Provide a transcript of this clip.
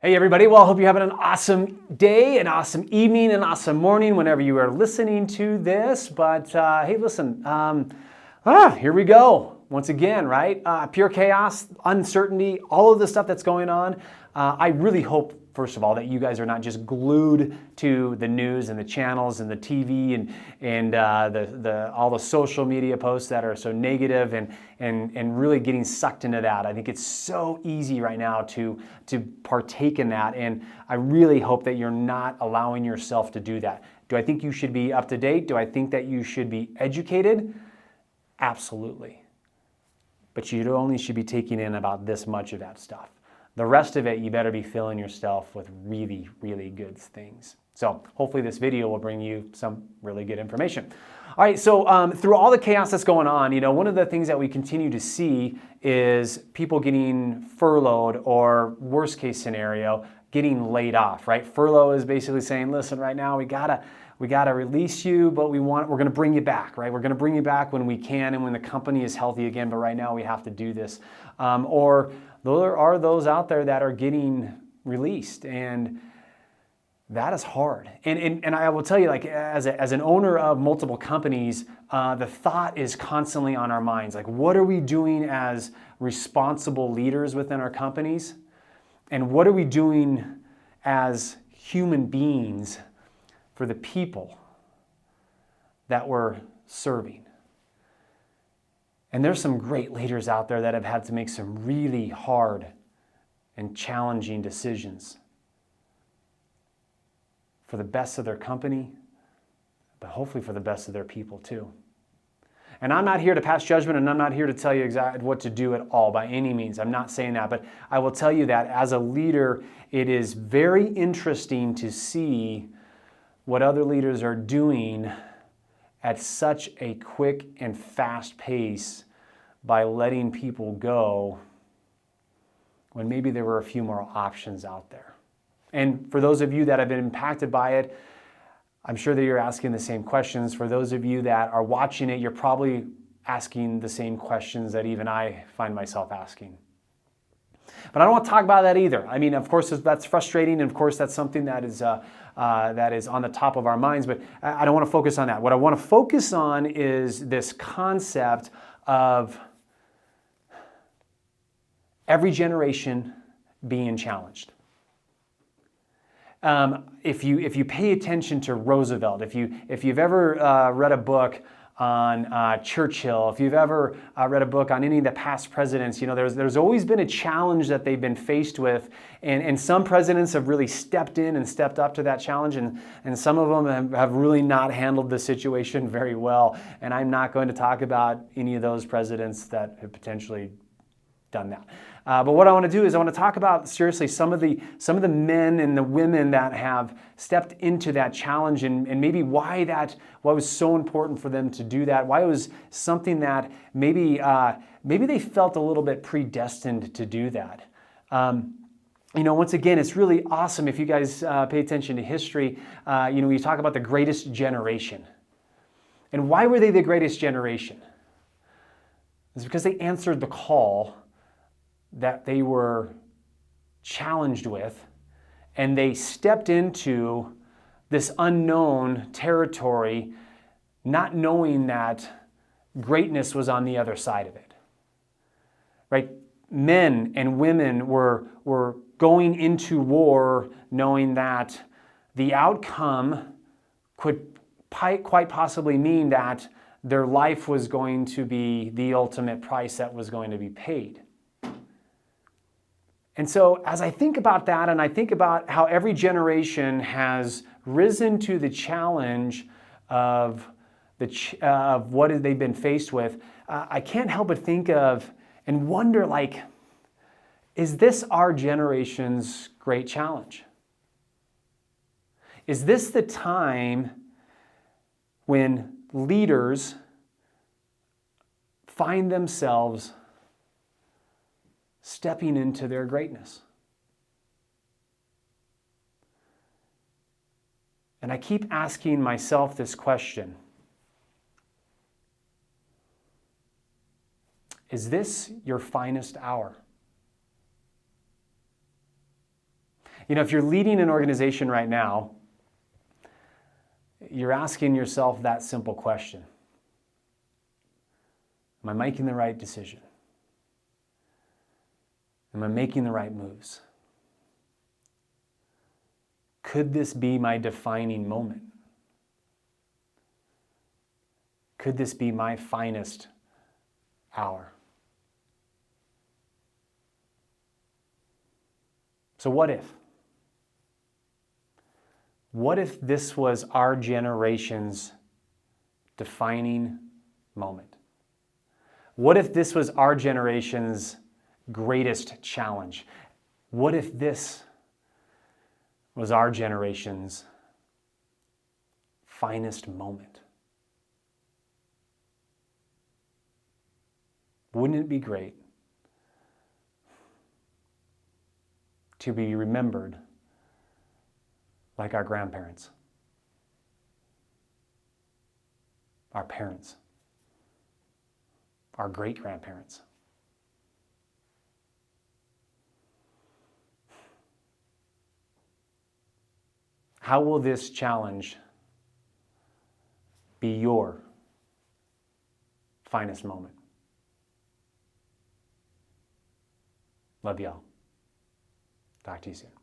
Hey everybody, well, I hope you're having an awesome day, an awesome evening, an awesome morning whenever you are listening to this. But hey, listen, here we go. Once again, right? Pure chaos, uncertainty, all of the stuff that's going on. I really hope, first of all, that you guys are not just glued to the news and the channels and the TV and all the social media posts that are so negative and really getting sucked into that. I think it's so easy right now to partake in that, and I really hope that you're not allowing yourself to do that. Do I think you should be up to date? Do I think that you should be educated? Absolutely. But you only should be taking in about this much of that stuff. The rest of it, you better be filling yourself with really, really good things. So hopefully this video will bring you some really good information. All right, so through all the chaos that's going on, you know, one of the things that we continue to see is people getting furloughed, or worst case scenario, getting laid off, right? Furlough is basically saying, listen, right now we gotta release you, but we're going to bring you back, right? We're going to bring you back when we can and when the company is healthy again, but right now we have to do this. Or there are those out there that are getting released, and that is hard. And I will tell you, like, as an owner of multiple companies, the thought is constantly on our minds. Like, what are we doing as responsible leaders within our companies? And what are we doing as human beings for the people that we're serving? And there's some great leaders out there that have had to make some really hard and challenging decisions for the best of their company, but hopefully for the best of their people too. And I'm not here to pass judgment, and I'm not here to tell you exactly what to do at all by any means. I'm not saying that, but I will tell you that as a leader, it is very interesting to see what other leaders are doing at such a quick and fast pace by letting people go when maybe there were a few more options out there. And for those of you that have been impacted by it, I'm sure that you're asking the same questions. For those of you that are watching it, you're probably asking the same questions that even I find myself asking. But I don't want to talk about that either. I mean, of course, that's frustrating, and of course, that's something that is on the top of our minds, but I don't want to focus on that. What I want to focus on is this concept of every generation being challenged. If you pay attention to Roosevelt, if you've ever read a book on Churchill, if you've ever read a book on any of the past presidents, you know, there's always been a challenge that they've been faced with, and some presidents have really stepped in and stepped up to that challenge, and some of them have really not handled the situation very well. And I'm not going to talk about any of those presidents that have potentially done that. But what I want to do is I want to talk about, seriously, some of the men and the women that have stepped into that challenge, and maybe why was so important for them to do that, why it was something that maybe they felt a little bit predestined to do that. You know, once again, it's really awesome if you guys pay attention to history. You know, we talk about the greatest generation. And why were they the greatest generation? It's because they answered the call that they were challenged with, and they stepped into this unknown territory, not knowing that greatness was on the other side of it. Right? Men and women were going into war knowing that the outcome could quite possibly mean that their life was going to be the ultimate price that was going to be paid. And so as I think about that, and I think about how every generation has risen to the challenge of what they've been faced with, I can't help but think of and wonder, like, is this our generation's great challenge? Is this the time when leaders find themselves stepping into their greatness? And I keep asking myself this question. Is this your finest hour? If you're leading an organization right now, you're asking yourself that simple question. Am I making the right decision? Am I making the right moves? Could this be my defining moment? Could this be my finest hour? So what if? What if this was our generation's defining moment? What if this was our generation's greatest challenge? What if this was our generation's finest moment? Wouldn't it be great to be remembered like our grandparents, our parents, our great-grandparents? How will this challenge be your finest moment? Love y'all. Talk to you soon.